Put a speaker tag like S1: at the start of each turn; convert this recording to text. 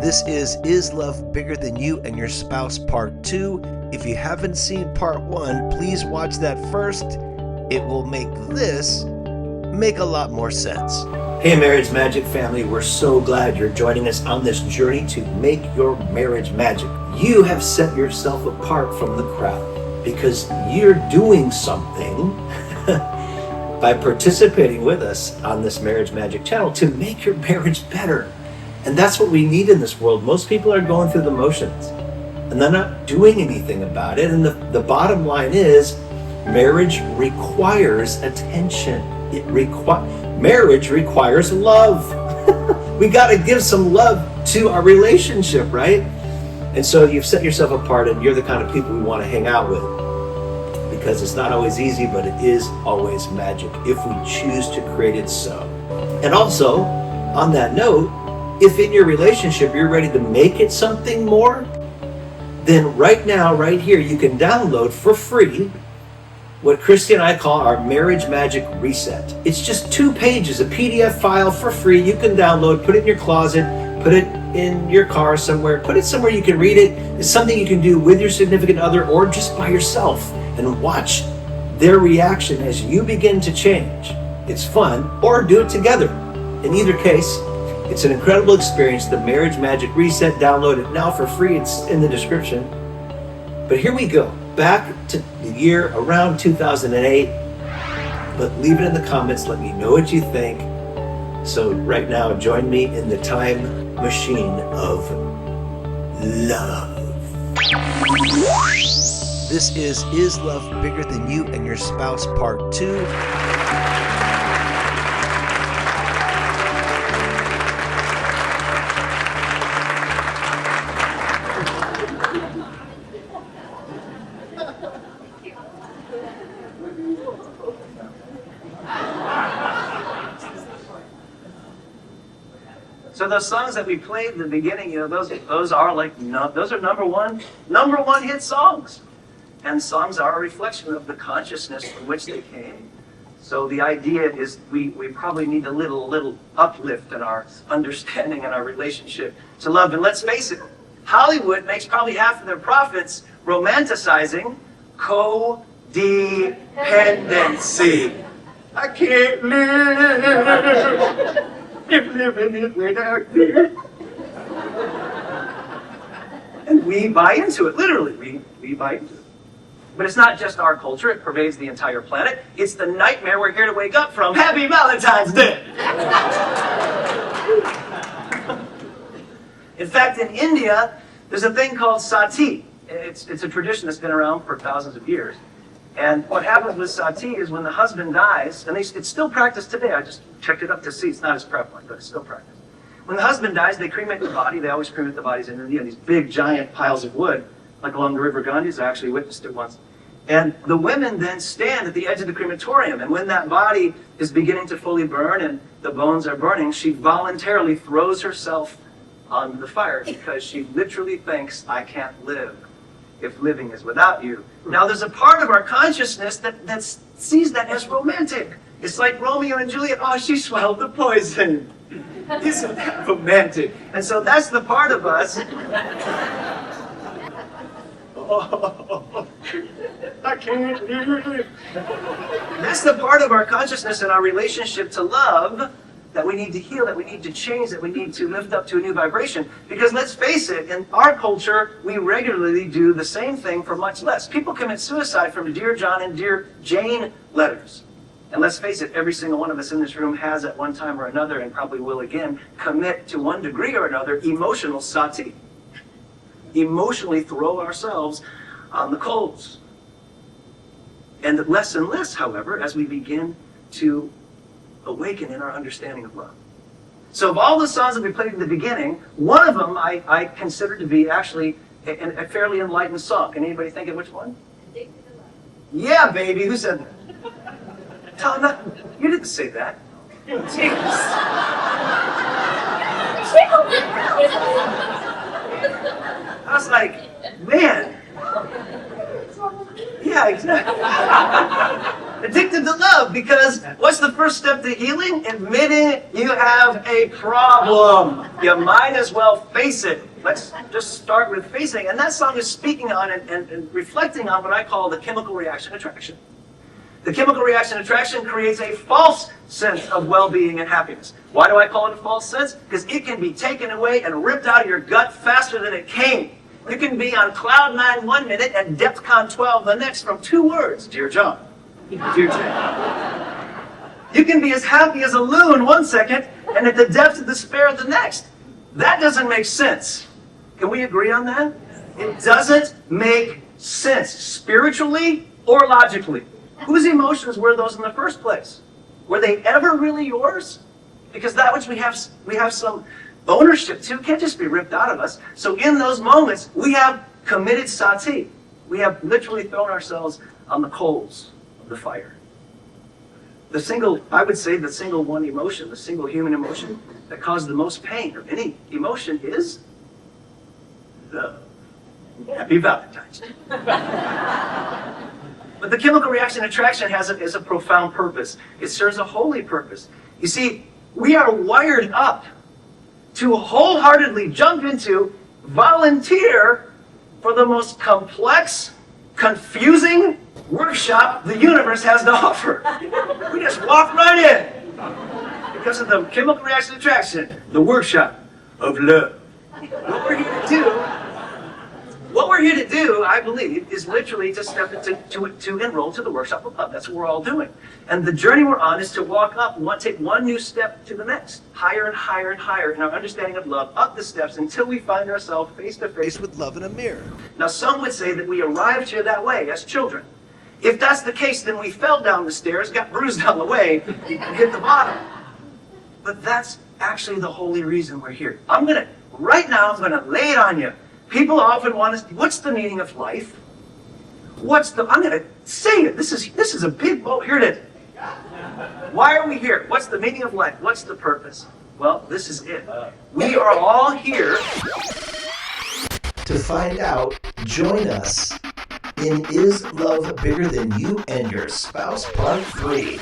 S1: This is Love Bigger Than You and Your Spouse Part 2. If you haven't seen Part 1, please watch that first. It will make this make a lot more sense.
S2: Hey Marriage Magic family, we're so glad you're joining us on this journey to make your marriage magic. You have set yourself apart from the crowd because you're doing something by participating with us on this Marriage Magic channel to make your marriage better. And that's what we need in this world. Most people are going through the motions and they're not doing anything about it. And the bottom line is marriage requires attention. Marriage requires love. We got to give some love to our relationship, right? And so you've set yourself apart and you're the kind of people we want to hang out with, because it's not always easy, but it is always magic if we choose to create it so. And also, on that note, if in your relationship you're ready to make it something more, then right now, right here, you can download for free what Christy and I call our Marriage Magic Reset. It's just 2 pages, a PDF file for free. You can download, put it in your closet, put it in your car somewhere, put it somewhere you can read it. It's something you can do with your significant other or just by yourself and watch their reaction as you begin to change. It's fun, or do it together. In either case, it's an incredible experience. The Marriage Magic Reset, download it now for free. It's in the description. But here we go, back to the year around 2008. But leave it in the comments, let me know what you think. So right now, join me in the time machine of love.
S1: This is Love Bigger Than You and Your Spouse Part 2.
S3: So those songs that we played in the beginning, those are like those are number one hit songs, and songs are a reflection of the consciousness from which they came. So the idea is we probably need a little uplift in our understanding and our relationship to love. And let's face it, Hollywood makes probably half of their profits romanticizing codependency. I can't live. Living it without you. And we buy into it, literally, we buy into it. But it's not just our culture, it pervades the entire planet. It's the nightmare we're here to wake up from. Happy Valentine's Day! In fact, in India, there's a thing called sati. It's a tradition that's been around for thousands of years. And what happens with sati is when the husband dies, and it's still practiced today, I just checked it up to see, it's not as prevalent, but it's still practiced. When the husband dies, they cremate the body. They always cremate the bodies in India, these big giant piles of wood, like along the River Ganges. I actually witnessed it once. And the women then stand at the edge of the crematorium, and when that body is beginning to fully burn and the bones are burning, she voluntarily throws herself onto the fire because she literally thinks, I can't live if living is without you. Now there's a part of our consciousness that sees that as romantic. It's like Romeo and Juliet, oh, she swallowed the poison. Isn't that romantic? And so that's the part of us. Oh, I can't live. That's the part of our consciousness and our relationship to love that we need to heal, that we need to change, that we need to lift up to a new vibration. Because let's face it, in our culture, we regularly do the same thing for much less. People commit suicide from Dear John and Dear Jane letters. And let's face it, every single one of us in this room has at one time or another, and probably will again, commit to one degree or another emotional sati. Emotionally throw ourselves on the coals. And less, however, as we begin to awaken in our understanding of love. So of all the songs that we played in the beginning, one of them I consider to be actually a fairly enlightened song. Can anybody think of which one? Yeah, baby. Who said that? Tana, you didn't say that. I was like, man. Yeah, exactly. Addicted to love, because what's the first step to healing? Admitting you have a problem. You might as well face it. Let's just start with facing. And that song is speaking on and reflecting on what I call the chemical reaction attraction. The chemical reaction attraction creates a false sense of well-being and happiness. Why do I call it a false sense? Because it can be taken away and ripped out of your gut faster than it came. You can be on cloud 9 1 minute and DEFCON 12 the next from 2 words. Dear John. Dear Jane. You can be as happy as a loon 1 second and at the depths of despair the next. That doesn't make sense. Can we agree on that? It doesn't make sense spiritually or logically. Whose emotions were those in the first place? Were they ever really yours? Because that which we have some ownership to can't just be ripped out of us. So in those moments, we have committed sati. We have literally thrown ourselves on the coals of the fire. I would say the single one emotion, the single human emotion that caused the most pain of any emotion is love. Happy Valentine's Day. But the chemical reaction attraction has a profound purpose. It serves a holy purpose. You see, we are wired up to wholeheartedly jump into, volunteer for the most complex, confusing workshop the universe has to offer. We just walk right in. Because of the chemical reaction attraction, the workshop of love. What we're here to do, I believe, is literally to step into, to enroll to the workshop of love. That's what we're all doing. And the journey we're on is to walk up, take one new step to the next, higher and higher and higher in our understanding of love, up the steps until we find ourselves face to face with love in a mirror. Now, some would say that we arrived here that way as children. If that's the case, then we fell down the stairs, got bruised on the way, and hit the bottom. But that's actually the holy reason we're here. Right now, I'm gonna lay it on you. People often want to, what's the meaning of life? I'm going to say it. This is a big boat. Here it is. Why are we here? What's the meaning of life? What's the purpose? Well, this is it. We are all here.
S1: To find out, join us in Is Love Bigger Than You and Your Spouse Part 3.